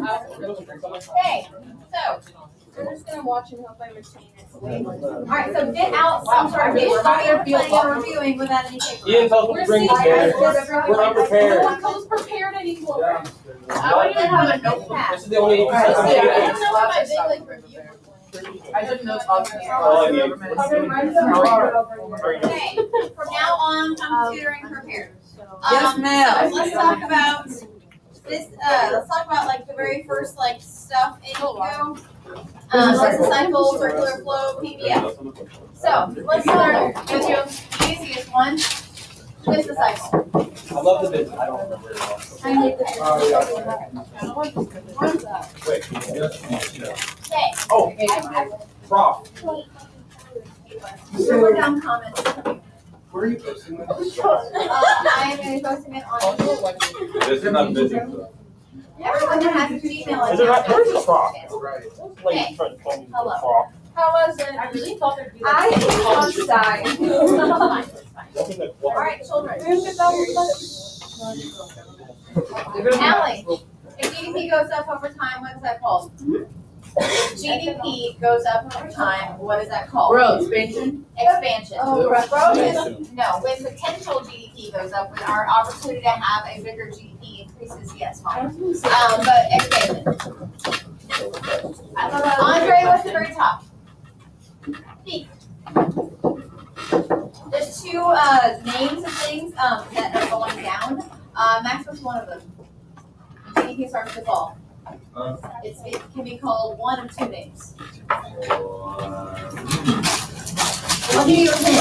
Okay, so we're just gonna watch and hope I retain it. Alright, so get out some sort of paper. We're not gonna be reviewing without any paper. Ian tells me to bring the chair. We're unprepared. No one comes prepared anymore. I don't even have a notebook. This is the only. I don't know what my big like review. I didn't know talking Okay, from now on, I'm tutoring prepared. Yes, ma'am. So let's talk about this, let's talk about like the very first like stuff in Eco. Business cycle, circular flow, PBF. So let's start with the easiest one, business cycle. I love the business. I don't remember it all. I need this. Okay. Oh, prof. We're down comments. Where are you posting this? I am going to be posting it on. This is not business. Everyone that has a Gmail Is it not? Where's the prof? account. Like, trying to tell me the Hello. prof. How was it? I really thought there'd be like. I Nothing that- Alright, children. Allie, if GDP goes up over time, what is that called? GDP goes up over time, what is that called? Growth, expansion. Expansion. Oh, Growth is, no, when potential GDP goes up, when our opportunity to have a bigger GDP increases, yes, fine. But expansion. Andre, what's the very top? Peak. There's two names of things that are going down. Max was one of them. GDP starts to fall. It can be called one of two names. What do you think?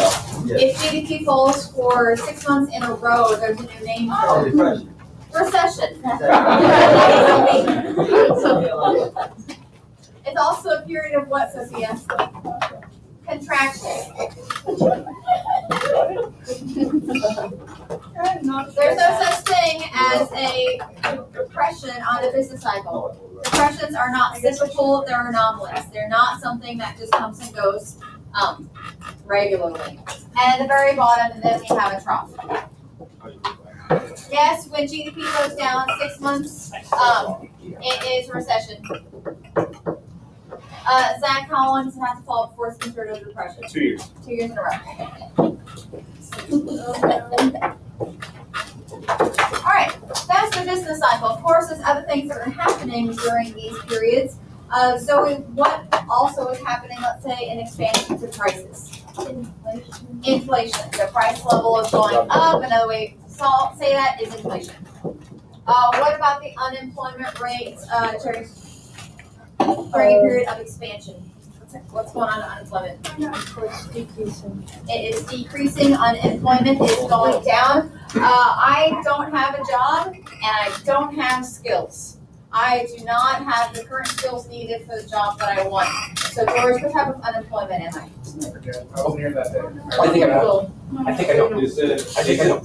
If GDP falls for 6 months in a row, there's a new name for it. Recession. It's also a period of what, Sophia? Contraction. There's no such thing as a depression on a business cycle. Depressions are not cyclical, they're anomalous. They're not something that just comes and goes regularly. And at the very bottom, and then we have a trough. Yes, when GDP goes down 6 months, it is recession. Zach, how long does it have to fall before it's considered a depression? 2 years. 2 years in a row. Alright, that's the business cycle. Of course, there's other things that are happening during these periods. So what also is happening, let's say, in expansion to prices? Inflation. The price level is going up. Another way to say that is inflation. What about the unemployment rate during a period of expansion? What's going on in unemployment? It's decreasing. It is decreasing. Unemployment is going down. I don't have a job and I don't have skills. I do not have the current skills needed for the job that I want. So George, what type of unemployment am I? I wasn't here that day. I think I know. I think I know. I think I know.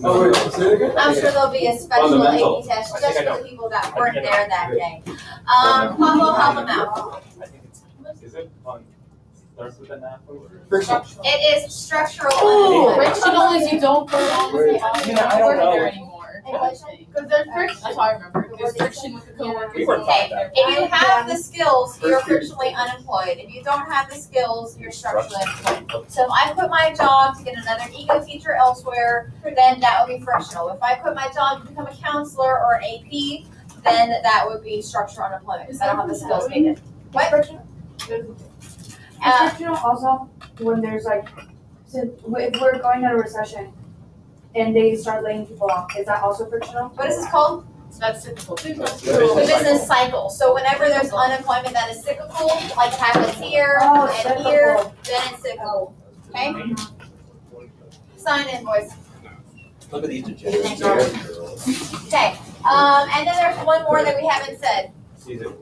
I'm sure there'll be a special Fundamental. AP test I just think I for know. the people that I weren't think I there know. that day. Pablo, help them out. I think it's, is it on, starts with an apple? It is structural Oh, unemployment. frictional is you don't put on the Yeah, I don't know. there anymore. Because there's friction. That's how I remember. There's friction with the coworkers. We weren't Okay, taught that. if you have the skills, you're frictionally unemployed. If you don't have the skills, you're structurally unemployed. So if I quit my job to get another ego teacher elsewhere, then that would be frictional. If I quit my job to become a counselor or an AP, then that would be structural unemployment because I don't have the skills needed. What? Is frictional also when there's like, since if we're going into a recession and they start laying people off, is that also frictional? What is this called? So that's typical. The business cycle. So whenever there's unemployment that is cyclical, like happens here and here, then it's cyclical. Okay? Sign invoice. Look at these degenerates. Okay. And then there's one more that we haven't said.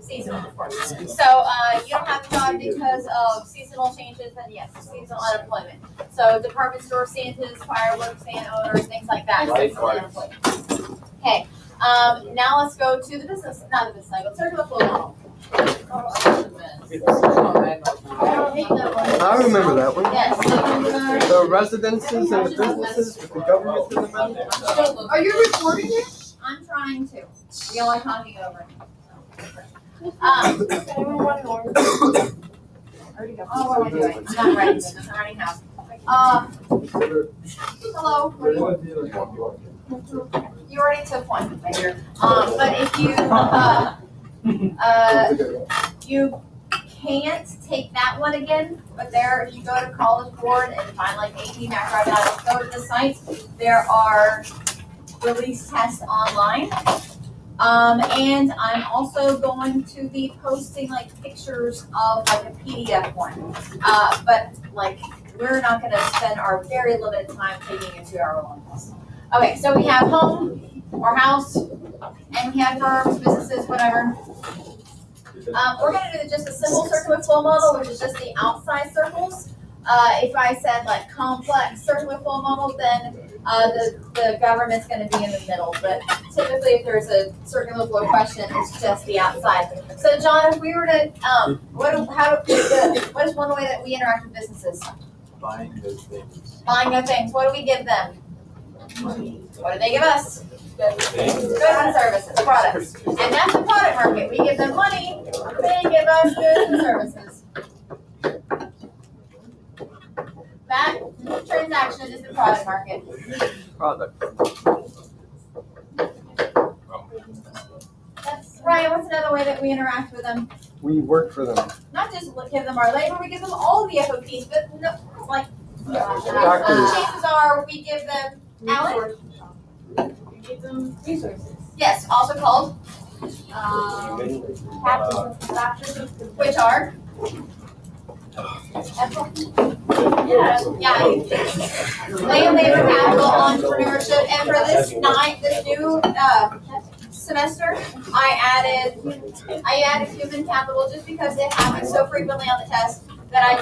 Seasonal, of course. So you don't have a job because of seasonal changes, then yes, seasonal unemployment. So department store Santas, fireworks, Santa owners, things like that. Seasonal unemployment. Okay. Now let's go to the business, not the business cycle, circular flow model. I remember that one. Yes. The residences and the businesses with the government in the middle. Are you recording it? I'm trying to. We all are talking over. Oh, what am I doing? I'm not writing this, I'm writing house. Hello. You already took one, my dear. But if you can't take that one again, but if you go to College Board and find like 18 macrobiologists, go to the site, there are release tests online. And I'm also going to be posting like pictures of like a PDF one. But like, we're not gonna spend our very limited time taking a 2-hour-long test. Okay, so we have home or house, and we have firms, businesses, whatever. We're gonna do just a simple circular flow model, which is just the outside circles. If I said like complex circular flow model, then the government's gonna be in the middle. But typically, if there's a circular flow question, it's just the outside. So, John, if we were to, what is one way that we interact with businesses? Buying those things. Buying their things. What do we give them? What do they give us? Goods and services, products. And that's the product market. We give them money, they give us goods and services. That transaction is the product market. Product. Ryan, what's another way that we interact with them? We work for them. Not just give them our labor, we give them all the FOPs, but no, like, Doctors. chances are we give them, Alan? Give them resources. Yes, also called, which are? Yeah. Land, labor, capital, entrepreneurship, and for this new semester, I added human capital just because it happens so frequently on the test that I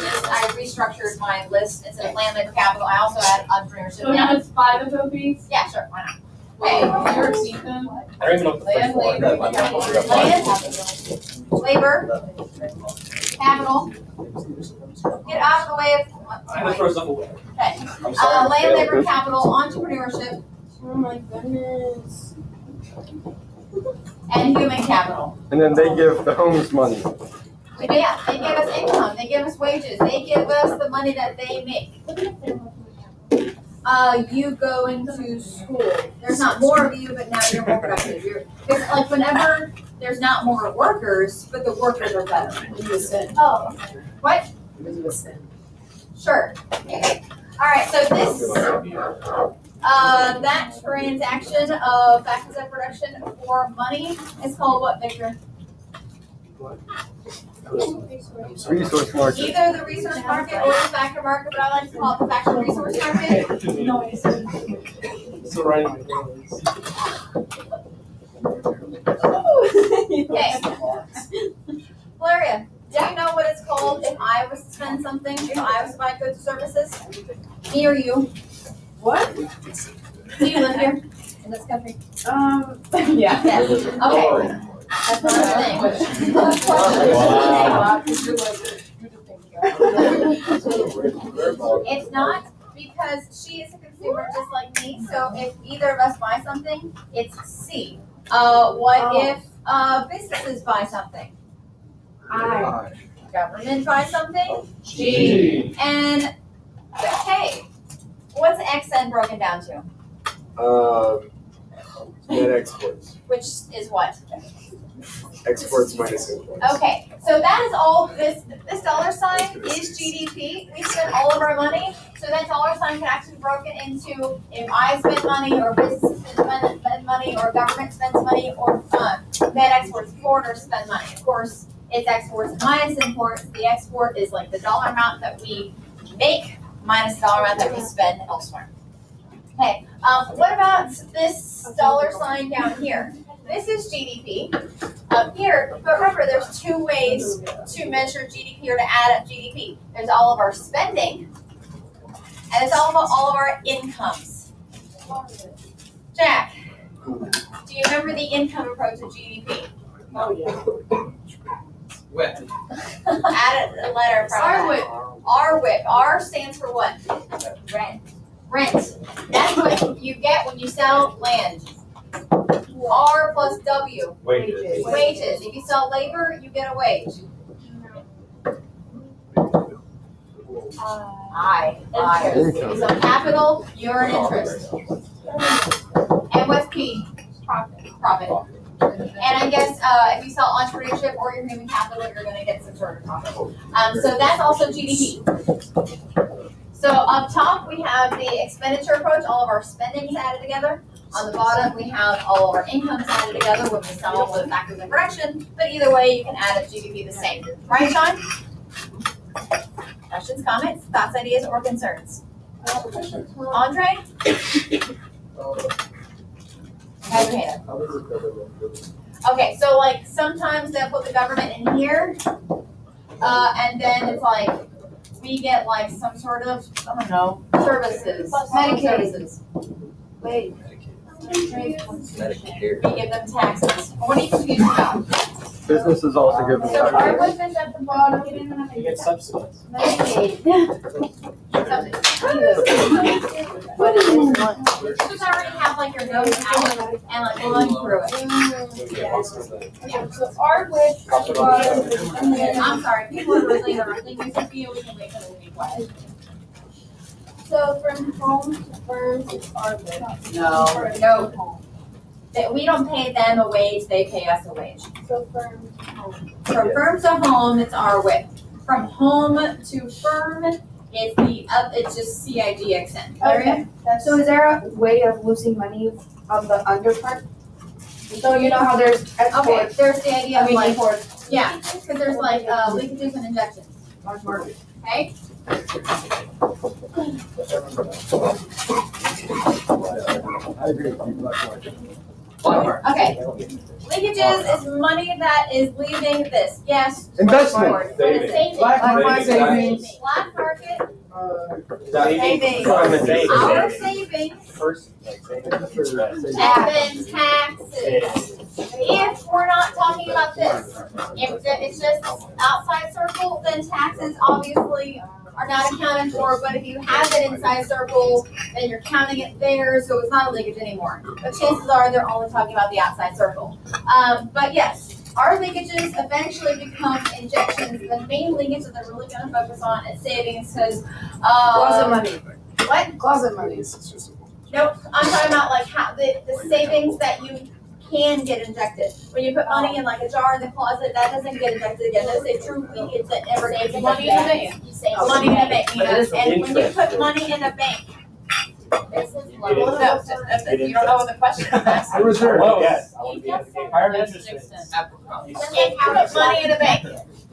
restructured my list instead of land, labor, capital. I also added entrepreneurship. So now it's 5 FOPs? Yeah, sure, why not? Okay, Okay, you repeat them? I don't even know what the first Land, one. labor, capital. labor, capital. Get out of the way of. I'm gonna throw stuff away. Okay, I'm sorry. land, labor, capital, entrepreneurship, Oh my goodness. and human capital. And then they give the homes money. Yeah, they give us income, they give us wages, they give us the money that they make. You go into school. There's not more of you, but now you're more productive. It's like whenever there's not more workers, but the workers are better. Oh, what? Sure. All right, so this, that transaction of factors of production for money is called what, Victor? Resource market. Either the resource market or the factor market, but I like to call it the factor resource market. No, it's. So right. Okay. Valeria, do you know what it's called if I was to spend something, if I was to buy goods or services? Me or you? What? Do you live here in this country? Yeah. Yes. Okay. That's one of the things. It's not because she is a consumer just like me, so if either of us buy something, it's C. What if businesses buy something? I. Government buys something? G. And K. What's X then broken down to? Net exports. Which is what? Exports minus imports. Okay, so that is all, this dollar sign is GDP. We spend all of our money, so that dollar sign can actually be broken into if I spend money, or businesses spend money, or government spends money, or net exports, foreigners spend money. Of course, it's exports minus imports. The export is like the dollar amount that we make minus the dollar amount that we spend elsewhere. Okay, what about this dollar sign down here? This is GDP up here, but remember there's two ways to measure GDP or to add up GDP. There's all of our spending, and it's all of our incomes. Jack, do you remember the income approach to GDP? Oh, yeah. Wet. Add a letter from that. RWIP. R stands for what? Rent. Rent. That's what you get when you sell land. R plus W, Wages. wages. If you sell labor, you get a wage. I. Income. So capital, you earn interest. And what's P? Profit. And I guess, if you sell entrepreneurship or you're human capital, you're gonna get some sort of profit. So that's also GDP. So up top, we have the expenditure approach, all of our spendings added together. On the bottom, we have all of our incomes added together when we sum up with factors in production, but either way, you can add up GDP the same. Right, Sean? Questions, comments, thoughts, ideas, or concerns? Andre? Have your hand up. Okay, so like sometimes they'll put the government in here, and then it's like, we get like some sort of, I don't know, services. Medicaid. Services. Wait. Medicare. We give them taxes. What are you confused about? Businesses also give them So our taxes. was at the bottom, we didn't have You get subsidies. Medicaid. What is it? You just already have like your nose out and like going through it. So our which was, and then, I'm sorry, people are really interrupting me, Sophia, we can wait for them to be quiet. so from home to firm, it's our which. No. That we don't pay them a wage, they pay us a wage. So firm to home. From firm to home, it's our WIP. From home to firm, it's just CIDXN. Okay. So is there a way of losing money on the under part? So you know how there's Okay, exports, there's the idea I of mean like, imports. yeah, because there's like leakages and injections, okay? I agree with you, black white. Okay. Leakages is money that is leaving this, yes. Investment. What is saving? Black market Savings. Black market, Savings. our savings, First, like, and then taxes. If we're not talking about this, if it's just outside circle, then taxes obviously are not accounted for, but if you have it inside circle, then you're counting it there, so it's not a leakage anymore. But chances are they're only talking about the outside circle. But yes, our leakages eventually become injections. The main leakage that they're really gonna focus on is savings, because, Closet money. what? Closet money. Nope, I'm talking about like how, the savings that you can get injected. When you put money in like a jar in the closet, that doesn't get injected again. That's a true leakage that never gets injected. Money in the bank. You save money in a bank, But it is and when you interest. put money in a bank, No, you don't know what the question is. I reserve. Oh, yes. I want to be higher interest rates. if you put money in a bank,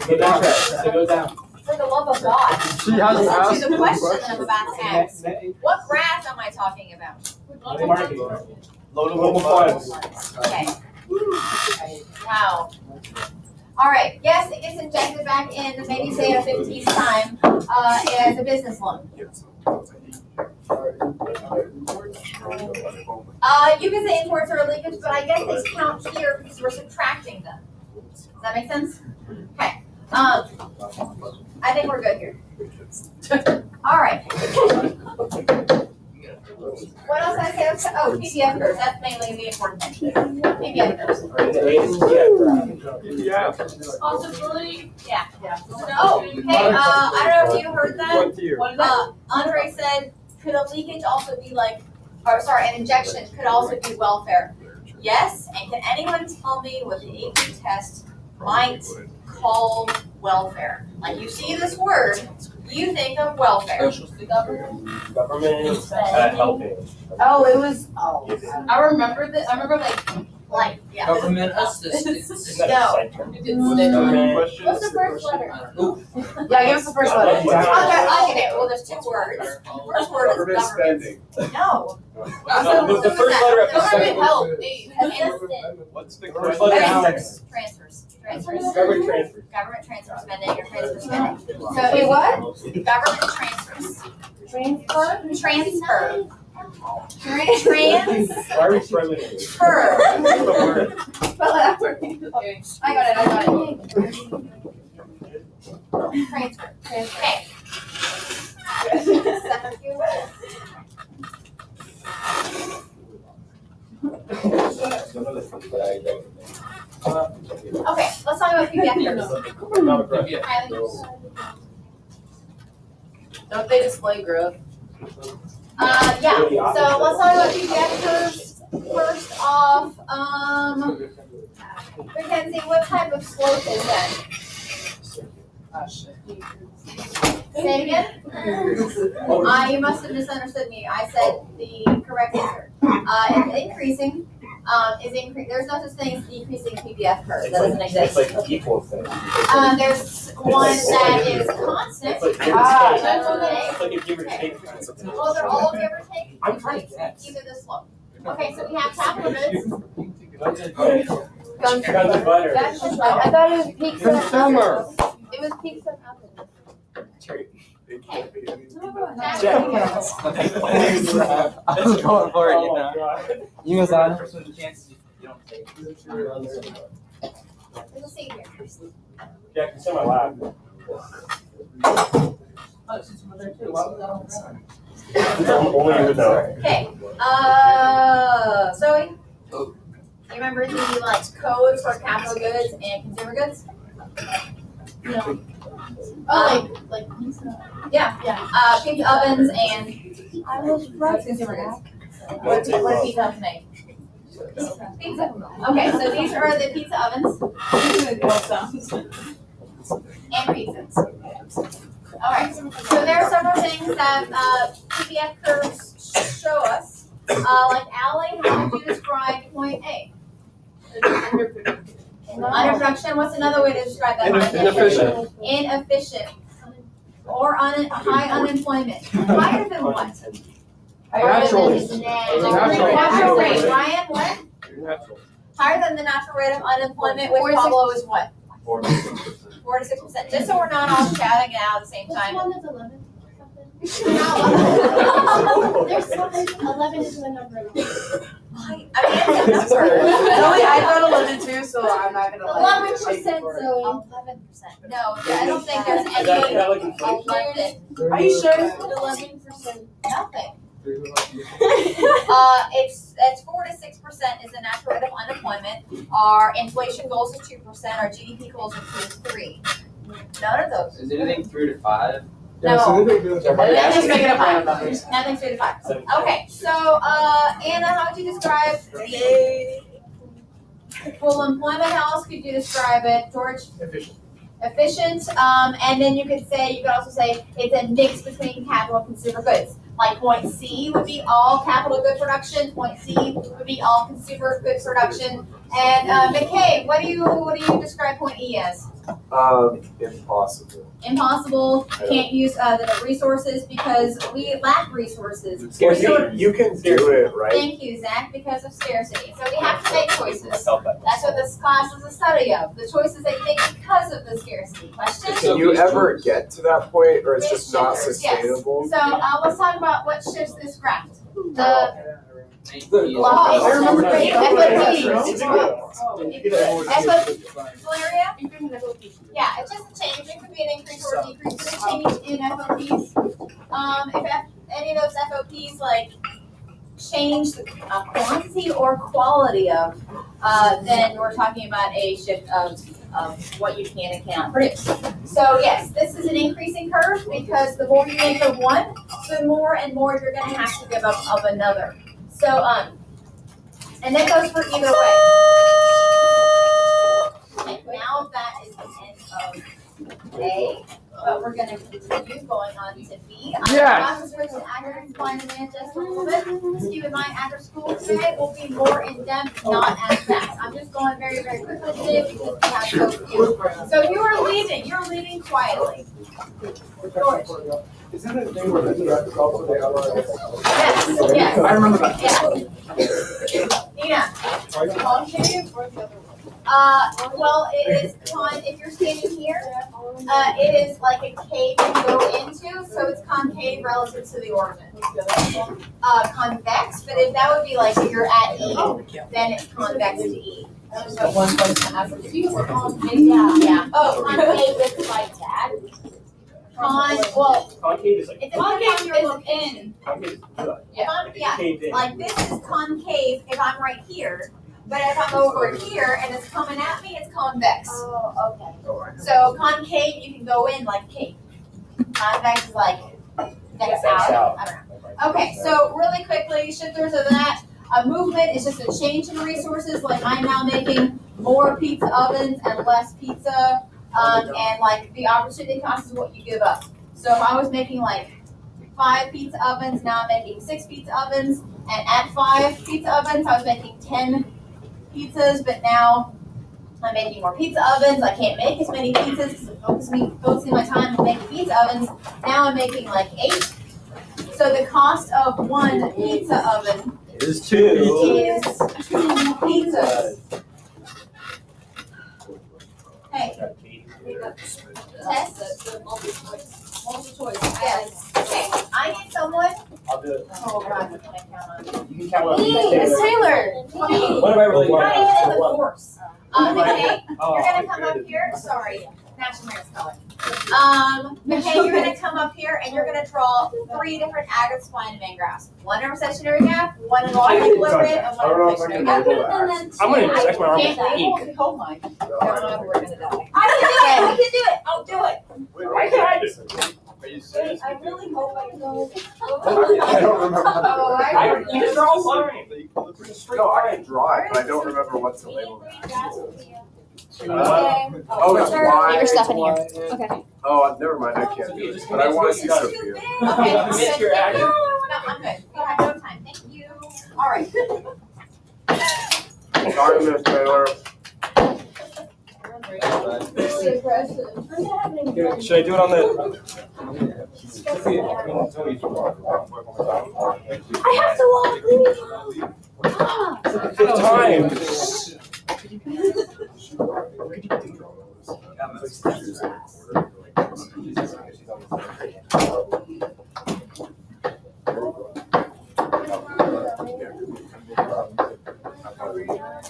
Good interest, it goes down. for the love of God, She hasn't listen asked to the me question question. I'm about to ask. What graph am I talking about? Money market. Loadable funds. Okay. Wow. All right, yes, it gets injected back in, maybe say a 15th time, as a business loan. You can say imports are a leakage, but I guess they count here because we're subtracting them. Does that make sense? Okay, I think we're good here. All right. What else did I say? Oh, PPF curves, that's mainly the important thing. PPF curves. Yeah. Possibility. Yeah. Oh, hey, I don't know if you heard that. What tier? What is that? Andre said, could a leakage also be like, or sorry, an injection could also be welfare? Yes, and can anyone tell me what the AP test might call welfare? Like you see this word, you think of welfare. Government helping. Oh, it was, I remember this, I remember Like, yeah. Government assistance. Isn't that a side term? what's the first letter? Yeah, give us the first letter. Okay, well, there's two words. The first word is Government government. spending. No. The first letter of the government second. help. Assistant. What's the First first letter? letter. Transfers. Government transfer. Government transfer spending or transfer spending. So Wait, what? government transfers. Transfer? Transfer. Why are we struggling with this? Transfer. Spell it out for me. I got it. Transfer. Okay. Not correct. Don't they display growth? Yeah, so let's talk about PPF curves. First off, Mackenzie, what type of slope is that? Say it again? You must have misunderstood me. I said the correct answer. It's increasing, there's no such thing as decreasing PPF curve, that doesn't It's exist. like equal thing. There's one that is constant. It's like give or Ah, take. that's okay. It's like a give or take. Well, they're all give or take. I'm trying to guess. Either the slope. Okay, so we have capital goods. Guns and butter. I thought it was peaks and Summer. It was peaks and apples. It can't be. Capital I'm going for it, you know. You was on. Let's see here. Yeah, I can see my lab. Only you would know. Okay, Zoe? You remember the like codes for capital goods and consumer goods? No. Oh, like pizza. Yeah, pizza ovens and I was what's consumer goods? What do pizza ovens make? Pizza. Okay, so these are the pizza ovens and pizzas. Alright, so there are several things that PPF curves show us. Like Allie, how would you describe point A? Underproduction, what's another way to describe that? Inefficient. Inefficient. Or high unemployment. Higher than what? Natural. Natural rate. Ryan, what? Natural. Higher than the natural rate of unemployment, which Pablo is what? 4 to 6%. Just so we're not all shouting it out at the same time. Which one is 11? There's something, 11 is the number. I mean, it's a number. I thought 11 too, so I'm not gonna lie. 11%, Zoe. 11%. No, I don't think there's Is that any like inflation? 11. Are you sure? 11%. Nothing. It's 4 to 6% is the natural rate of unemployment. Our inflation goals is 2%. Our GDP goals are 2 to 3. None of those. Is anything 3 to 5? Yeah, so they do it. Nothing's big enough for numbers. Nothing's 3 to 5. Okay, so Anna, how would you describe the full employment? How else could you describe it, George? Efficient. And then you could also say it's a mix between capital and consumer goods. Like point C would be all capital good production, point C would be all consumer goods production. And McKay, what do you describe point E as? Impossible. Impossible, can't use the resources because we lack resources. Scarcity. You can do it, right? Thank you, Zach, because of scarcity. So we have to make I choices. felt that. That's what this class is a study of, the choices they make because of the scarcity. Question? Can you ever get to that point, or it's just not Yes. sustainable? So let's talk about what shifts this graph. The I remember that. Valeria? Yeah, it's just a change. It could be an increase or a decrease. It's a change in FOPs. If any of those FOPs like change the quantity or quality of, then we're talking about a shift of what you can and cannot produce. So yes, this is an increasing curve because the more you make of one, the more and more you're going to have to give up of another. So and that goes for either way. Okay, now that is the end of A, but we're gonna continue going on to B. I'm about to switch to agri supply and demand just a little bit. Just keep in mind, agri school today will be more in depth, not as fast. I'm just going very, very quickly today because we have so few. So you're leaving quietly. George. Is that a thing where the directors also they are? Yes. I remember that. Nina. Concave or the other one? Well, it is if you're standing here, it is like a cave you go into, so it's concave relative to the orbit. Convex, but if that would be like if you're at E, then it's convex to E. So one person has to do or concave. Yeah. Oh, concave is like that. Concave is like. It's Concave, you're looking. Concave is good. If I'm, yeah, Caved in. like this is concave if I'm right here, But if I'm over here and it's coming at me, it's convex. Oh, okay. Oh, I know. So concave, you can go in like cave. Convex is like next out. I don't know. Okay, so really quickly, shifters of that. A movement is just a change in resources. Like I'm now making more pizza ovens and less pizza. And like the opportunity cost is what you give up. So if I was making like 5 pizza ovens, now I'm making 6 pizza ovens. And at 5 pizza ovens, I was making 10 pizzas, but now I'm making more pizza ovens. I can't make as many pizzas because I'm focusing my time on making pizza ovens. Now I'm making like 8. So the cost of one pizza oven Is 2. is 2 pizzas. Hey, test. Multiple choice. Yes. Okay, I need someone. I'll do it. Oh God, what can I count on? You can count on Me, me. Miss Taylor. What am I really? Not even in the course. McKay, Oh, you're gonna come up here. Sorry, National Mayor's color. McKay, you're gonna come up here and you're gonna draw 3 different agates, spline, and main graphs. 1 in recessionary gap, 1 in long equilibrium, and 1 in inflationary gap. I'm gonna stretch my arm Can't with I? ink. Oh my. We're gonna die. I can do it. I'll do it. Why can't I do it? Are you serious? I really hope I know. I don't remember. Oh, I You just draw a line. No, I can draw it, but I don't remember what to label it. Okay. Oh, it's why. Leave your stuff in here. Okay. Oh, never mind, I can't do it, but I wanna see Sophia. Okay. Miss your agate. No, I'm good. You have no time. Thank you. All right. Sorry, Miss Taylor. Should I do it on the? I have to walk. 5th time.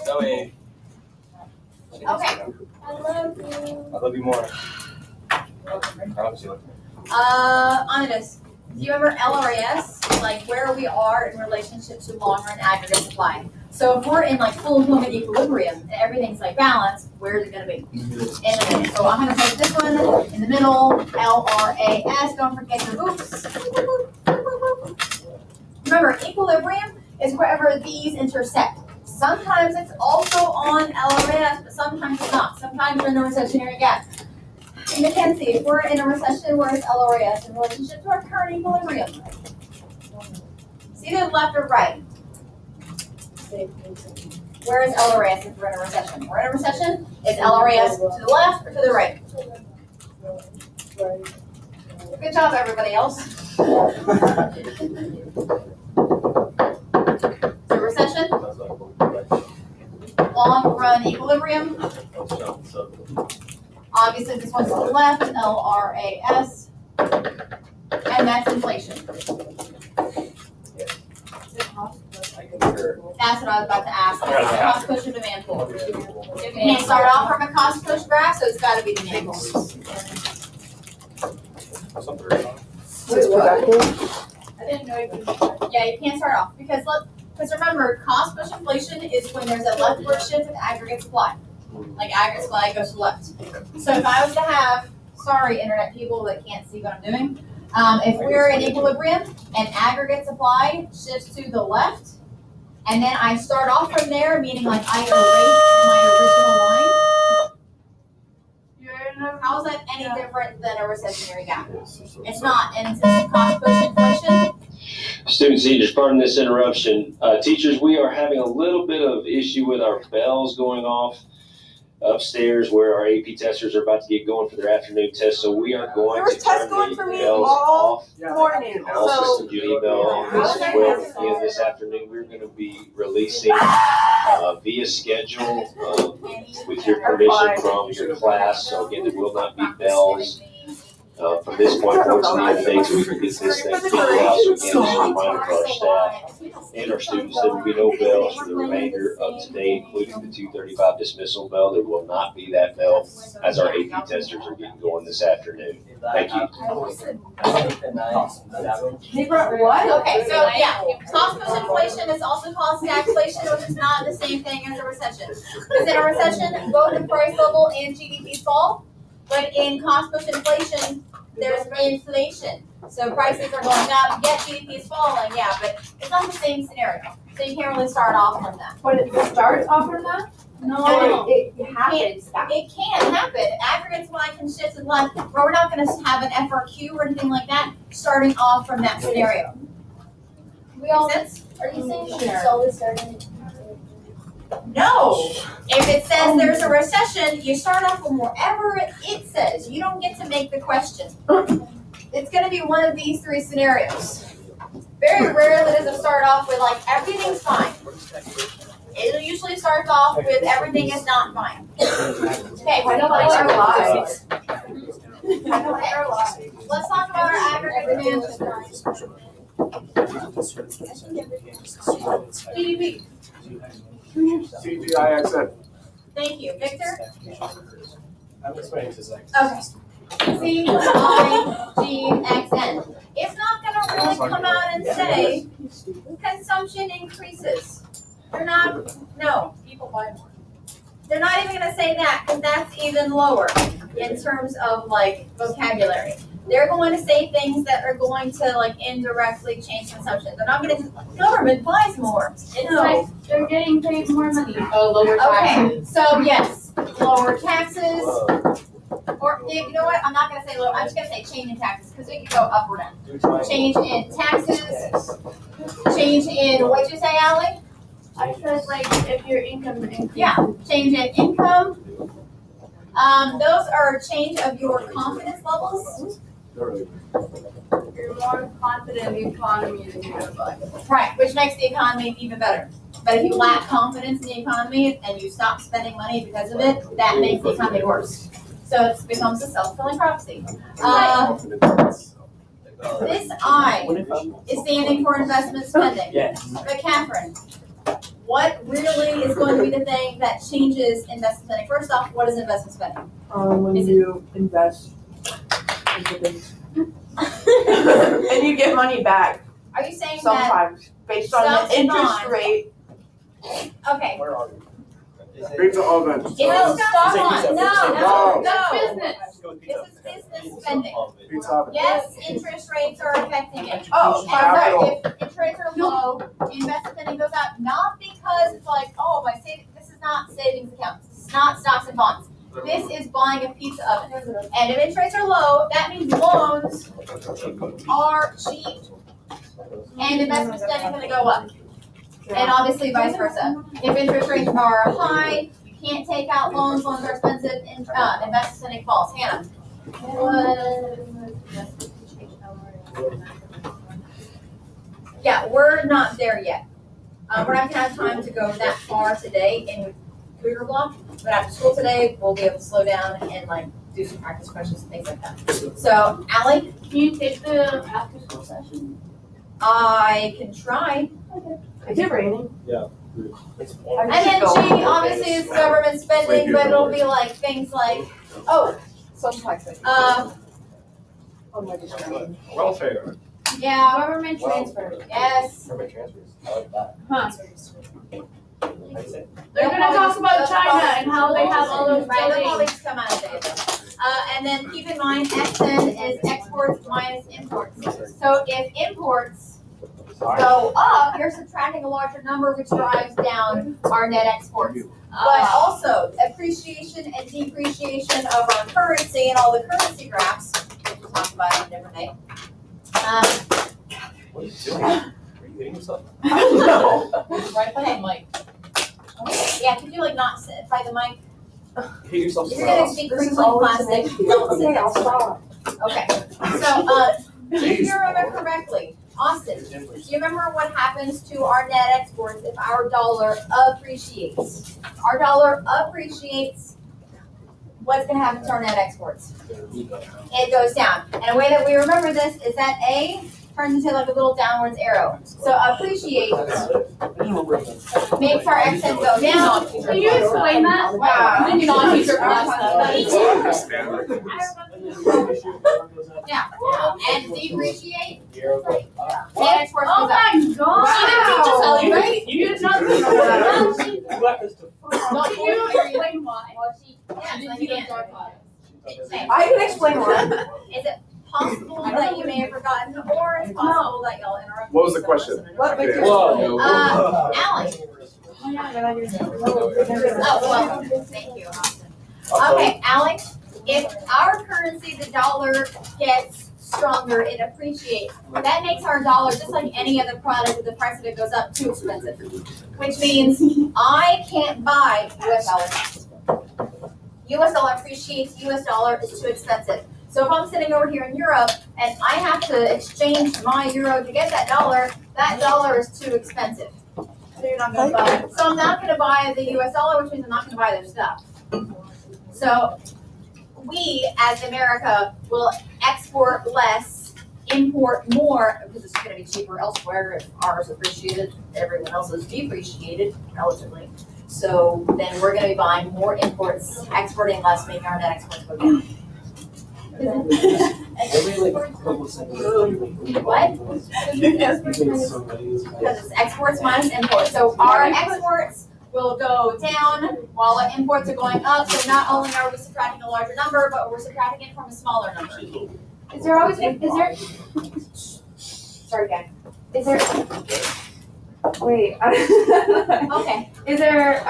Zoe, Okay. I love you. I love you more. I love you. Anidas, do you remember LRAS? Like where we are in relationship to long run aggregate supply. So if we're in like full employment equilibrium and everything's like balanced, where is it gonna be? In the middle. So I'm gonna put this one in the middle, LRAS, don't forget your oops. Remember, equilibrium is wherever these intersect. Sometimes it's also on LRAS, but sometimes it's not. Sometimes we're in a recessionary gap. Mackenzie, if we're in a recession, where is LRAS in relationship to our current equilibrium? It's either left or right. Where is LRAS if we're in a recession? We're in a recession, is LRAS to the left or to the right? Good job, everybody else. So recession, long run equilibrium. Obviously, this one's to the left, LRAS, and that's inflation. That's what I was about to ask. Cost push or demand pull? You can't start off from a cost push graph, so it's got to be demand pull. I didn't know you could. Yeah, you can't start off because remember, cost push inflation is when there's a leftward shift in aggregate supply. Like aggregate supply goes to the left. So if I was to have, sorry, internet people that can't see what I'm doing. If we're in equilibrium and aggregate supply shifts to the left, and then I start off from there, meaning like I erase my original line. How is that any different than a recessionary gap? It's not, and since cost push inflation. Students, teachers, pardon this interruption. Teachers, we are having a little bit of issue with our bells going off upstairs where our AP testers are about to get going for their afternoon test. So we are going There was to tests turn going the for me bells all off. morning, All so systems Unibel on this as well. Again, this afternoon, we're going to be releasing via schedule with your permission from your class. So again, there will not be bells From this point forward, some of the things we can get this thing figured out, so again, just a reminder for our staff and our students, there will be no bells for the remainder of today, including the 2:35 dismissal bell. There will not be that bell as our AP testers are getting going this afternoon. Thank you. They brought what? Okay, so yeah, cost push inflation is also called stagflation, which is not the same thing as a recession. Because in a recession, both the price level and GDP fall, but in cost push inflation, there's inflation. So prices are going up, yet GDP is falling, yeah, but it's not the same scenario. So you can't really start off from that. But it starts off from that? No, It happens that. it can happen. Aggregates, Y can shift in life, but we're not gonna have an FRQ or anything like that, starting off from that scenario. We all, Make sense? are you saying it's always starting? No. If it says there's a recession, you start off from wherever it says. You don't get to make the question. It's gonna be one of these three scenarios. Very rarely does it start off with like, everything's fine. It usually starts off with everything is not fine. Okay, I don't like our lives. let's talk about our aggregate demand. GDP. CGIXN. Thank you. Victor? I'm explaining to Zach. Okay. CIGXN. It's not gonna really come out and say consumption increases. They're not, no. People buy more. They're not even gonna say that, because that's even lower in terms of like vocabulary. They're going to say things that are going to like indirectly change consumption. They're not gonna, government buys more. It's No. like they're getting paid more money. Oh, lower Okay, taxes. so yes, lower taxes, or you know what, I'm not gonna say lower, I'm just gonna say change in taxes, because it could go up or down. Change in taxes, change in, what'd you say, Ally? I said like if your income increases. Yeah, change in income. Those are change of your confidence levels. You're more confident in the economy than you are. Right, which makes the economy even better. But if you lack confidence in the economy and you stop spending money because of it, that makes the economy worse. So it becomes a self-fulfilling prophecy. This I is standing for investment spending. Yes. But Catherine, what really is going to be the thing that changes investment spending? First off, what is investment spending? When Is it- you invest into things. And you get money back Are you saying that, sometimes, based on the interest Sometimes. rate. okay, Where are we? Pizza oven. if it's stop on, no, No. business. This is business spending. Pizza oven. Yes, interest rates are affecting it. Oh, And capital. if interest rates are low, investment spending goes up, not because it's like, oh, this is not savings accounts, this is not stocks and bonds. This is buying a pizza oven. And if interest rates are low, that means loans are cheap. And investment spending is gonna go up. And obviously vice versa. If interest rates are high, you can't take out loans are expensive, and investment spending falls. Hannah? Yeah, we're not there yet. We're not gonna have time to go that far today in Cougar Block, but after school today, we'll be able to slow down and like do some practice questions and things like that. So, Ally, Can you take the after school session? I can try. Is it raining? It's And then G obviously is government spending, but it'll be like things like, oh, On my discretion. Welfare. yeah, Government transfer. yes. Permit transfers. I like that. Huh. Like I said, They're gonna talk about China and how they have all those Right, they'll buildings. always come out of data. And then keep in mind, XN is exports minus imports. So if imports go up, you're subtracting a larger number, which drives down our net exports. But also appreciation and depreciation of our currency and all the currency graphs, which we'll talk about on a different day. what are you doing? Are you hitting yourself? No. Right by the mic. Yeah, could you like not sit by the mic? Hit yourself. You're gonna be crinkling plastic. Don't sit I'll next to it. stop. Okay, so, if you remember correctly, Austin, do you remember what happens to our net exports if our dollar appreciates? Our dollar appreciates, what's gonna happen to our net exports? It goes down. And a way that we remember this is that A turns into like a little downwards arrow. So appreciate makes our exit go down. Can you explain that? Wow. Then you non-teacher class. Yeah, and depreciate, net exports Oh goes up. my god! She didn't teach us all, right? You did not teach us that. You left us to. Can you explain why? Yes, I can. Okay. I can explain why. Is it possible that you may have forgotten, or it's possible that y'all interrupted? What was the me, so question? listen to What me. makes you? Ally. Oh, well, thank you, Austin. Okay, Alex, if our currency, the dollar, gets stronger, it appreciates. That makes our dollar, just like any other product, if the price of it goes up, too expensive. Which means I can't buy US dollars. US dollar appreciates, US dollar is too expensive. So if I'm sitting over here in Europe and I have to exchange my euro to get that dollar is too expensive. So you're not gonna buy, so I'm not gonna buy the US dollar, which means I'm not gonna buy their stuff. So we, as America, will export less, import more, because it's gonna be cheaper elsewhere. If ours appreciated, everyone else is depreciated relatively. So then we're gonna be buying more imports, exporting less, making our net exports go down. Every like couple seconds. What? Because it's exports minus imports. So our exports will go down while our imports are going up. So not only are we subtracting a larger number, but we're subtracting it from a smaller number. Is there always, sorry guys, is there, wait, Okay. is there,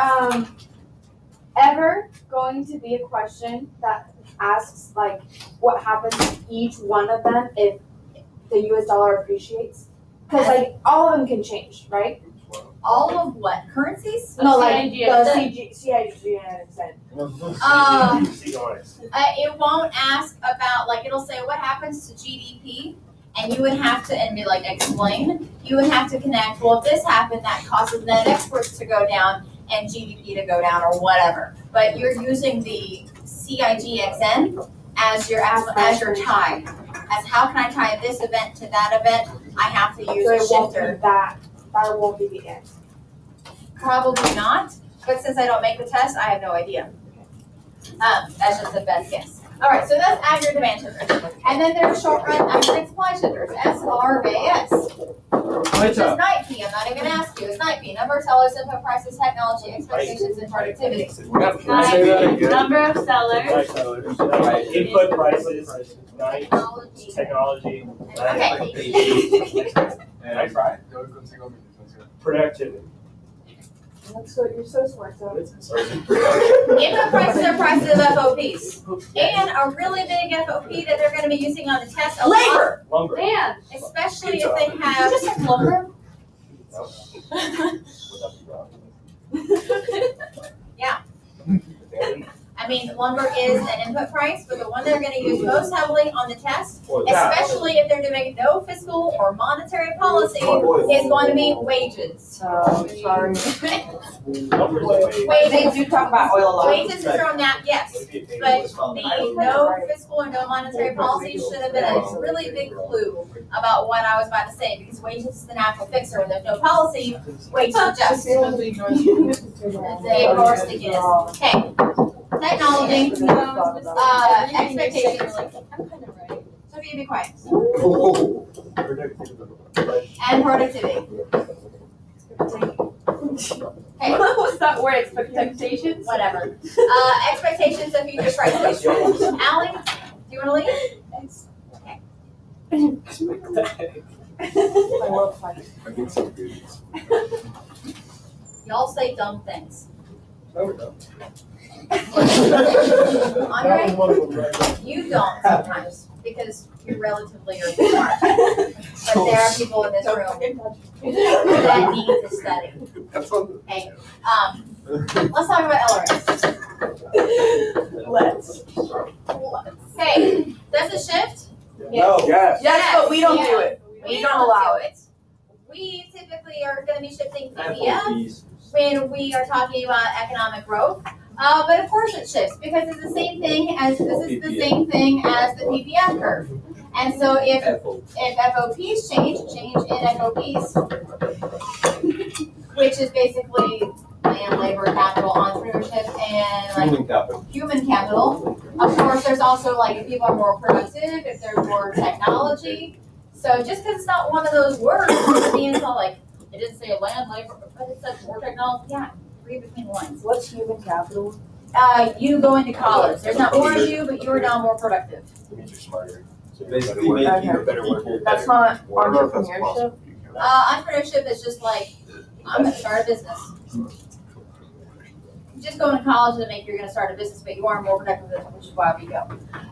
ever going to be a question that asks like, what happens to each one of them if the US dollar appreciates? Cause like, all of them can change, right? All of what? Currencies? No, like the CIG. CIG and It won't ask about, like, it'll say what happens to GDP, and you would have to, and be like, explain. You would have to connect, well, if this happened, that causes net exports to go down and GDP to go down or whatever. But you're using the CIGXN as your tie. As how can I tie this event to that event? I have to use so a it won't be shifter. that won't be the end. Probably not, but since I don't make the test, I have no idea. That's just the best guess. All right, so that's aggregate demand shifters. And then there's short run aggregate supply shifters, SRAS. Which is NIPE, I'm not even gonna ask you, it's NIPE, number of sellers, input prices, technology, expectations, and productivity. Number of sellers. Input prices, night, Technology. technology, Okay. I tried. Productivity. You're so smart, so. Input prices are prices of FOPs. And a really big FOP that they're gonna be using on the test a lot, Labor. Lumber. Man, especially if they have. Just like lumber. I mean, lumber is an input price, but the one they're gonna use most heavily on the test, especially if they're doing no fiscal or monetary policy, is going to be wages. Sorry. Wages, They do talk about oil a lot. wages is thrown out, yes, but the no fiscal or no monetary policy should have been a really big clue about what I was about to say, because wages is the natural fixer. When there's no policy, wages adjust. They ignore stick is. Okay, technology, expectations. So if you be quiet. And productivity. Okay, what was that word? Expectations? whatever. Expectations of future prices. Ally, do you wanna leave? Y'all say dumb things. Andre, you don't sometimes, because you're relatively smart. But there are people in this room that need to study. That's one. Hey, let's talk about LRS. Hey, does it shift? Yes. Yes, but we don't do it. We don't allow it. We typically are gonna be shifting PPF when we are talking about economic growth. But of course it shifts because it's the same thing as the PPF curve. And so if FOPs change in FOPs, which is basically land, labor, capital, entrepreneurship, and like human capital. Of course, there's also like if people are more productive, if there's more technology. So just because it's not one of those words doesn't mean it's all like, it didn't say land, labor, but it said more technology. Yeah, read between the lines. What's human capital? You go into college. There's not more of you, but you are now more productive. It means you're smarter. So basically making a better worker. That's not I don't know if that's entrepreneurship. possible. Entrepreneurship is just like, I'm gonna start a business. Just going to college doesn't make you're gonna start a business, but you are more productive, which is why we go.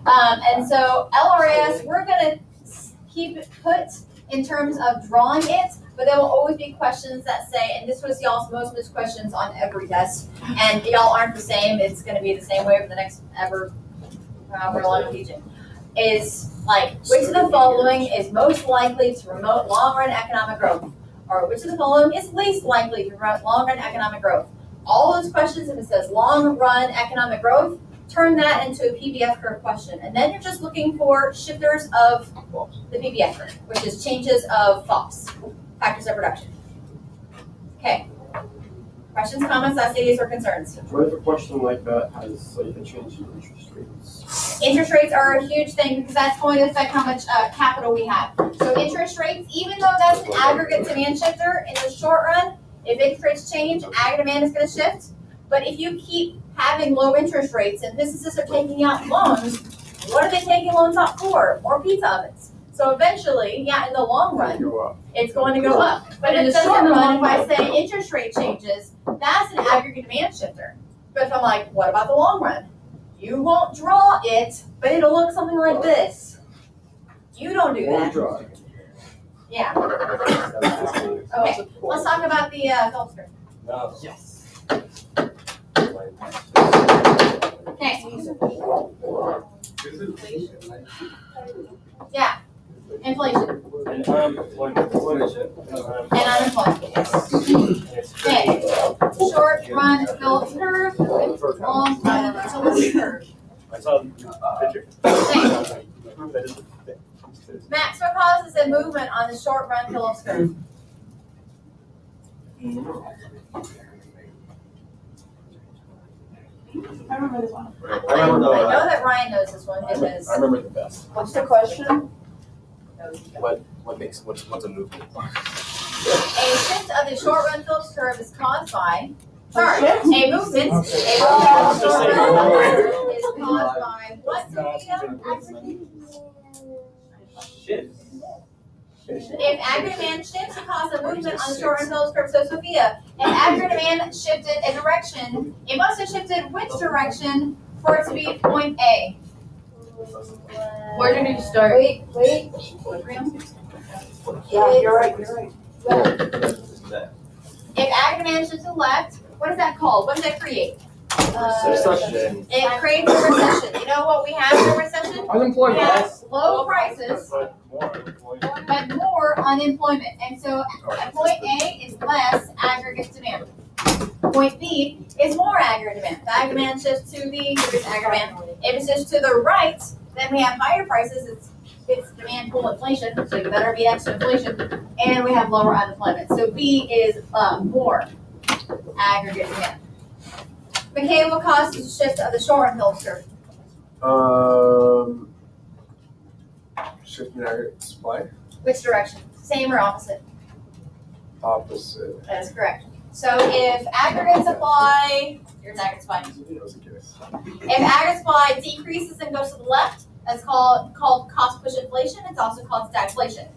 And so LRAS, we're gonna keep it put in terms of drawing it, but there will always be questions that say, and this was y'all's most missed questions on every test, and y'all aren't the same, it's gonna be the same way for the next however long I'm teaching. Is like, which of the following is most likely to promote long-run economic growth? Or which of the following is least likely to promote long-run economic growth? All those questions, if it says long-run economic growth, turn that into a PBF curve question. And then you're just looking for shifters of the PBF curve, which is changes of FOPs, factors of production. Okay. Questions, comments, ideas, or concerns? What if a question like that has like a change in interest rates? Interest rates are a huge thing because that's going to affect how much capital we have. So interest rates, even though that's an aggregate demand shifter, in the short run, if interest rates change, ag demand is going to shift. But if you keep having low interest rates and businesses are taking out loans, what are they taking loans out for? More pizza ovens. So eventually, yeah, in the long run, it's going to go up. But in the short run, if I say interest rate changes, that's an aggregate demand shifter. But if I'm like, what about the long run? You won't draw it, but it'll look something like this. You don't do that. Yeah. Okay, let's talk about the Phillips curve. No. Yes. Okay. Yeah. Inflation And unemployment. and unemployment. Okay. Short run Phillips curve, long run Phillips curve. I saw the picture. Okay. That is the Max, what causes a movement on the short run Phillips curve? I remember this one. I know that Ryan knows this one because. I remember the best. What's the question? What's a movement? A shift of the short run Phillips curve is caused by, sorry, shift? a movement of the short run is caused by what, Sophia? Shit. If aggregate demand shifts, it causes a movement on the short run Phillips curve. So Sophia, if aggregate demand shifted a direction, it must have shifted which direction for it to be point A? Where did you start? Wait. Yeah, you're right. If aggregate demand shifts to the left, what is that called? What does that create? Recession. It creates a recession. You know what we have in a recession? We Unemployment. have low prices, But more unemployment. but more unemployment. And so point A is less aggregate demand. Point B is more aggregate demand. The aggregate demand shifts to the aggregate demand. If it shifts to the right, then we have higher prices. It's demand pull inflation, so you better be extra inflation. And we have lower unemployment. So B is more aggregate demand. McKay, what causes the shift of the short run Phillips curve? Shifting aggregate supply, Which direction? Same or opposite? opposite. That is correct. So if aggregate supply, here's aggregate supply. That was a guess. If aggregate supply decreases and goes to the left, that's called cost push inflation. It's also called stagflation.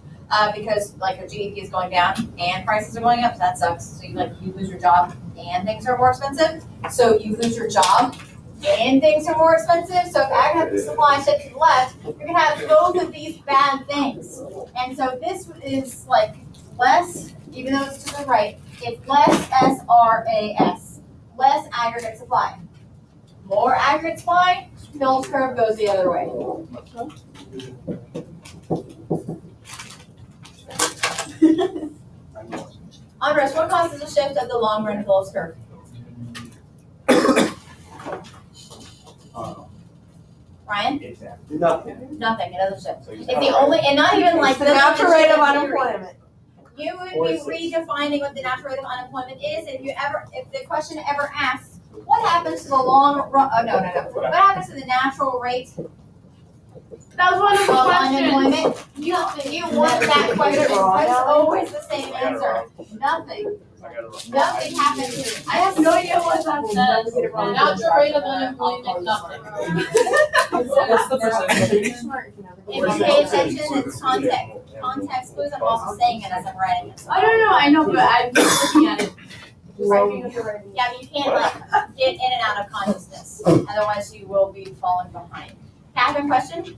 Because like your GDP is going down and prices are going up, that sucks. So you lose your job and things are more expensive. So you lose your job and things are more expensive. So if aggregate supply shifts to the left, you're gonna have both of these bad things. And so this is like less, even though it's to the right, it's less SRAS, less aggregate supply. More aggregate supply, Phillips curve goes the other way. Andres, what causes a shift of the long run Phillips curve? Ryan? Exactly. Nothing. Nothing, it doesn't shift. So you It's the only, and not even like. The natural rate of doesn't mention unemployment. You would be redefining what the natural rate of unemployment is, if the question ever asks, what happens to the long run, oh, no. What happens to the natural rate That was one of the of questions. unemployment? You want that question, it's always the same answer. Nothing. Nothing happens here. I have no idea what that says. Natural rate of unemployment, nothing. What's the percentage? If you pay attention, it's context. Context clues, I'm also saying it as I'm writing it. I don't know, I know, but I'm just looking at it. Yeah, but you can't like get in and out of consciousness, otherwise you will be falling behind. Catherine, question?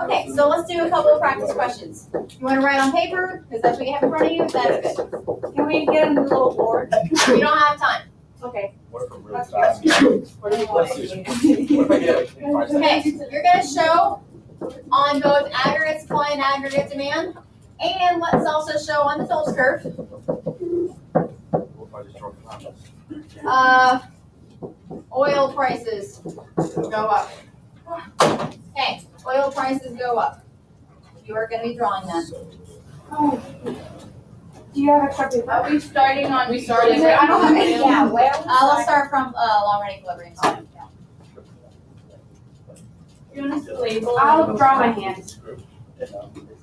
Okay, so let's do a couple of practice questions. You wanna write on paper, because that's what you have in front of you, that's good. Can we get a little board? You don't have time. Okay. What if I'm really fast? What if I get like 5 seconds? Okay, you're gonna show on both aggregate supply and aggregate demand, and let's also show on the Phillips curve. What if I just draw the comments? Oil prices go up. Okay, oil prices go up. You are gonna be drawing that. Do you have extra paper? Are we starting on? We started. I don't have any. Yeah, Let's start from long run equilibrium. You want to label? I'll draw my hand.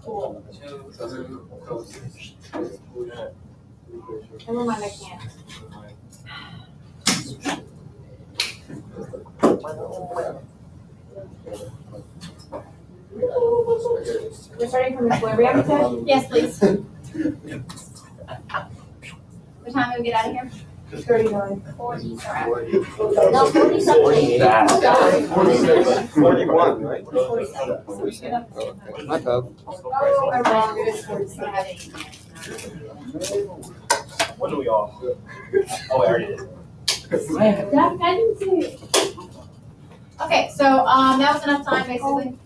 Cool. Never mind, I can't. We're starting from equilibrium, you said? Yes, please. What time do we get out of here? 39. 40. No, 40 something. 41, right? My bad. Oh, I'm wrong. It is 40. So I have 8. When do we all? Oh, I already did. I didn't see it. Okay, so that was enough time basically.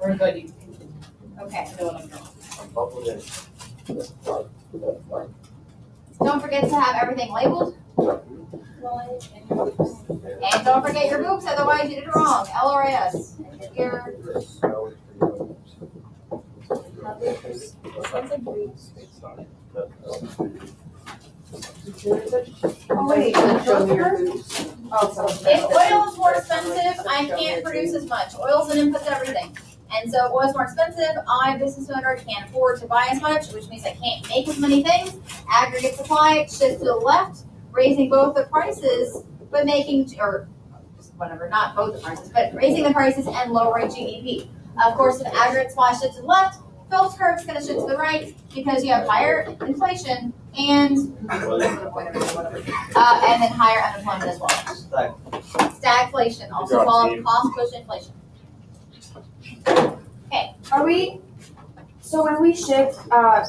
We're good. Okay. I'm buckled in. Don't forget to have everything labeled. And don't forget your books, otherwise you did it wrong. LRS. Your Oh, wait. Oh, so. if oil is more expensive, I can't produce as much. Oil's an input to everything. And so if oil's more expensive, I, business owner, can't afford to buy as much, which means I can't make as many things. Aggregate supply shifts to the left, raising both the prices, but making, or just whatever, not both the prices, but raising the prices and lowering GDP. Of course, if aggregate supply shifts to the left, Phillips curve is going to shift to the right because you have higher inflation and then higher unemployment as well. Stagflation, also called cost push inflation. Are we, so when we shift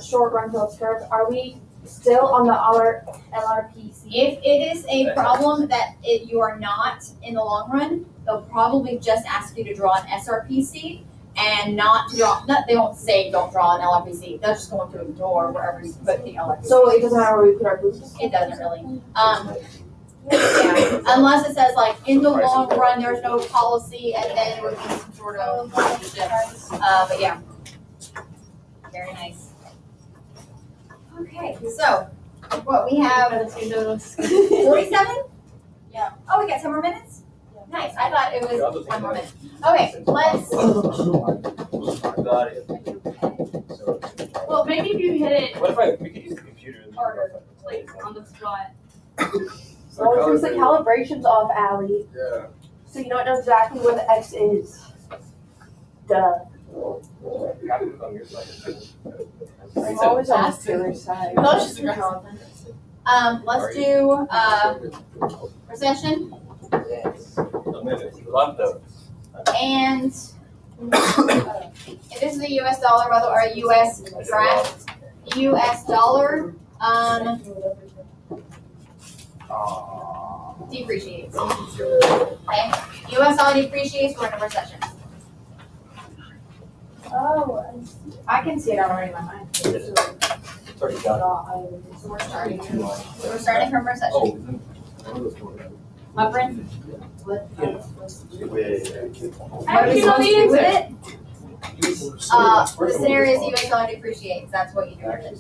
short run Phillips curve, are we still on the LRPC? If it is a problem that you are not in the long run, they'll probably just ask you to draw an SRPC and not to draw, they won't say don't draw an LRPC. They'll just go into a door wherever you put the LRPC. So it doesn't matter where we put our boots? It doesn't really. Yeah, unless it says like in the long run, there's no policy and then it would be some sort of shift. But yeah. Very nice. Okay, so what we have 47? Yeah. Oh, we got 10 more minutes? Nice, I thought it was 1 more minute. Okay, let's, Got it. Well, maybe if you hit it What if we could use the computer? harder, like on the spot. Oh, it's the calibration's off, Allie. Yeah. So you know it knows exactly where the X is. Duh. I'm always on Taylor's side. No, she's aggressive. let's do, recession Love those. and if this is a US dollar, by the way, or a US draft, US dollar, depreciates. Okay, US dollar depreciates, we're in a recession. Oh, I can see it already in my mind. 30 got So we're starting from recession. Upbrand? What are we supposed to do with it? The scenario is US dollar depreciates, that's what you do with it.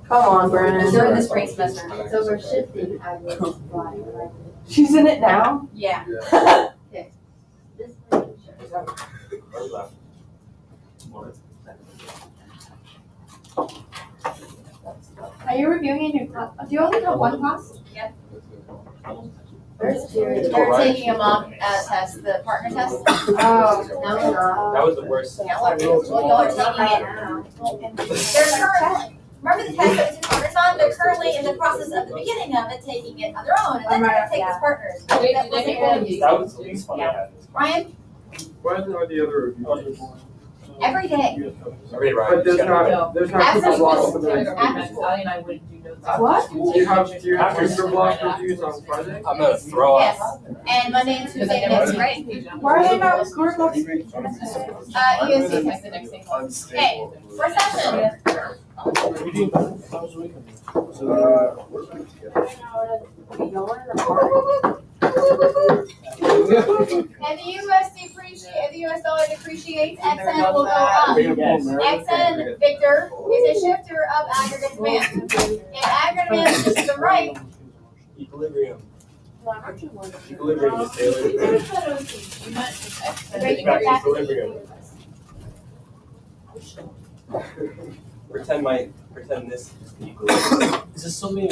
Come on, Brennan. During the spring semester. So we're shifting average flying, right? She's in it now? Yeah. This way, sure. Are you reviewing a new class? Do you only have one class? Yep. Where's Jerry? They're taking a mock test, the partner test. Oh, No, we're not. That was the worst. Y'all are taking it. They're currently, remember the test that we took partners on? They're currently in the process of the beginning of it, taking it on their own, and then they're gonna take as partners. That wasn't good. That was the least fun I had. Ryan, When are the other reviews? every day. Sorry, Ryan. But there's not After super block school. for the. After school. Ali and I wouldn't do notes. What? Do you have super block reviews on Friday? I'm gonna throw up. Yes, and Monday and Tuesday next grade. Why are they not scored? ESC. Like the next thing. Okay, recession. If the US dollar depreciates, XN will go up. XN, Victor, is a shifter of aggregate demand. If aggregate demand shifts to the right, Equilibrium. Equilibrium is Taylor. Break it back. Equilibrium. Pretend this is the equilibrium. Is this still being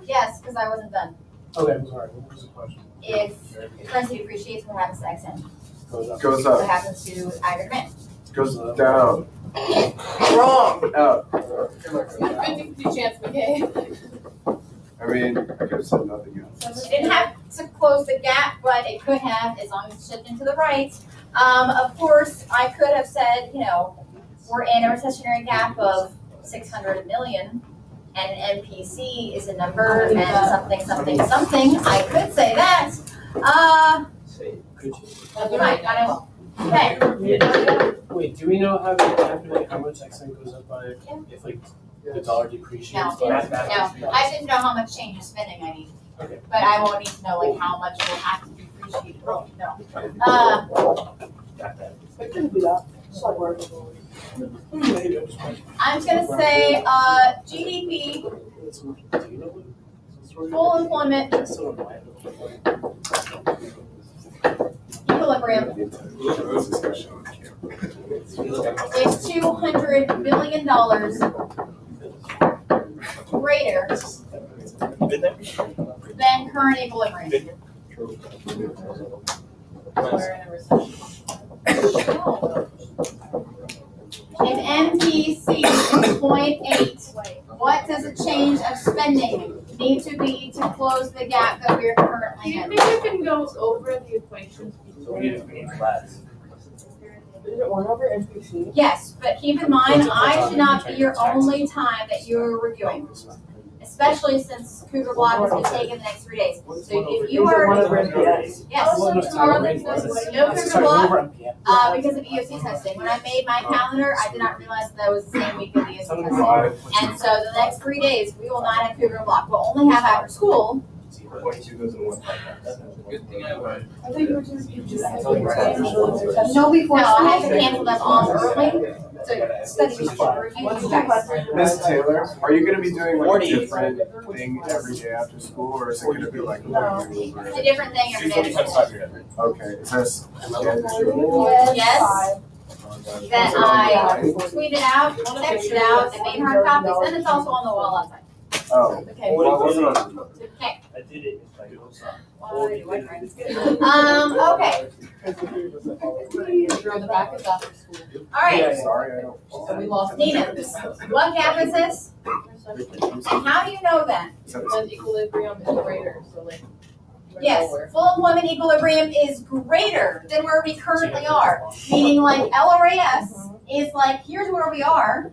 yes, because I wasn't done. Okay, I'm sorry, what was the question? If currency depreciates, what happens to XN? Goes What up, happens to aggregate demand? goes down, Wrong. up. 50-50 chance, okay? I mean, I could have said nothing else. It didn't have to close the gap, but it could have, as long as it's shifting to the right. Of course, I could have said, we're in a recessionary gap of 600 million, and an MPC is a number, and something. I could say that. You might, I don't know. Okay, Wait, do we know how to calculate how much XN goes up by if like the dollar depreciates? no, I didn't know how much change of spending I need. Okay. But I won't need to know like how much will have to depreciate, no. It couldn't be that. It's like work. I'm just gonna say, GDP, full employment, equilibrium is $200 billion greater than current equilibrium. We're in a recession. If MPC is 0.8, what does a change of spending need to be to close the gap that we're Do currently you in? think you can go over the equations before? We need class. Is it 1 over NPC? Yes, but keep in mind, I should not be your only time that you're reviewing, especially since Cougar Block has been taken the next 3 days. So if you Is it 1 are, over NPS? yes, Also, tomorrow, no Cougar Block, because of EOC testing. When I made my calendar, I did not realize that was the same week of EOC testing. And so the next 3 days, we will not have Cougar Block. We'll only have after school. 22 goes in one. Good thing I went. I think we're just. No, before. No, I had to cancel them all early to study review. Miss Taylor, are you gonna be doing like a different thing every day after school, or is it gonna be like? It's a different thing every day. Okay, is this? Yes, that I tweeted out, texted out, and made hard copies, and it's also on the wall outside. Oh. Okay. What was it on? Okay. I did it. Okay, Throw the back is after school. all right. Sorry, I don't. So we lost. Nina, what gap is this? And how do you know that? Because equilibrium is greater, so like. we're Yes, lower. full employment equilibrium is greater than where we currently are. Meaning like LRAS is like, here's where we are.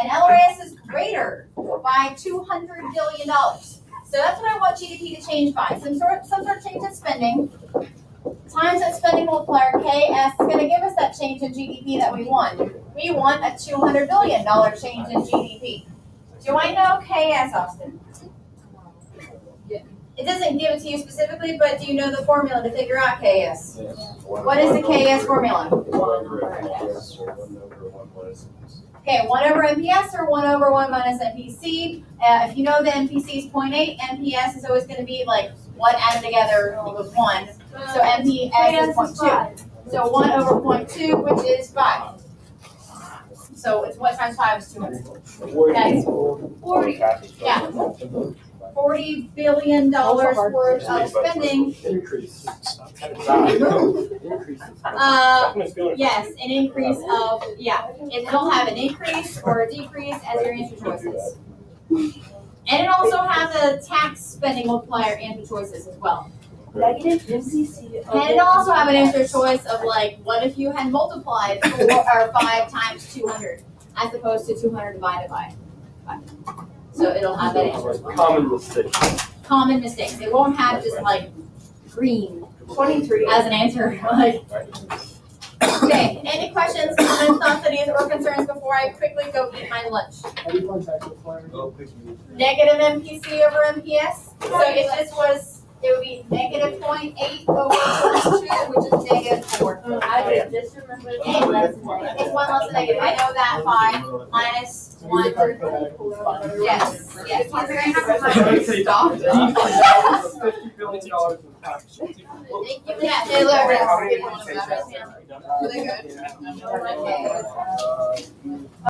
And LRAS is greater by $200 billion. So that's what I want GDP to change by. Some sort of change in spending. times that spending multiplier KS is gonna give us that change in GDP that we want. We want a $200 billion change in GDP. Do I know KS, Austin? It doesn't give it to you specifically, but do you know the formula to figure out KS? What is the KS formula? Okay, 1 over MPS or 1 over 1 minus MPC. If you know the MPC is 0.8, MPS is always going to be like 1 added together equals 1. So MPS is 0.2. So 1 over 0.2, which is 5. So it's 1 times 5 is 200. Guys, 40. Yeah. $40 billion worth of spending. Increase. Yes, an increase of, yeah. It'll have an increase or a decrease as your answer choices. And it also has a tax spending multiplier answer choices as well. Negative MCC. And it'll also have an answer choice of like, what if you had multiplied 4 or 5 times 200 as opposed to 200 divided by 5. So it'll have that answer as well. Common mistake. Common mistakes. It won't have just like green 23. as an answer. Like, okay, any questions, comments, thoughts, ideas, or concerns before I quickly go eat my lunch? Negative MPC over MPS. So if this was, it would be negative 0.8 over 2, which is negative 4. I just remember. It's 1 less than negative. I know that 5 minus 1. Yes, yes. Stop. $50 billion in tax. Yeah, Taylor. How many did you take? Really good. Okay.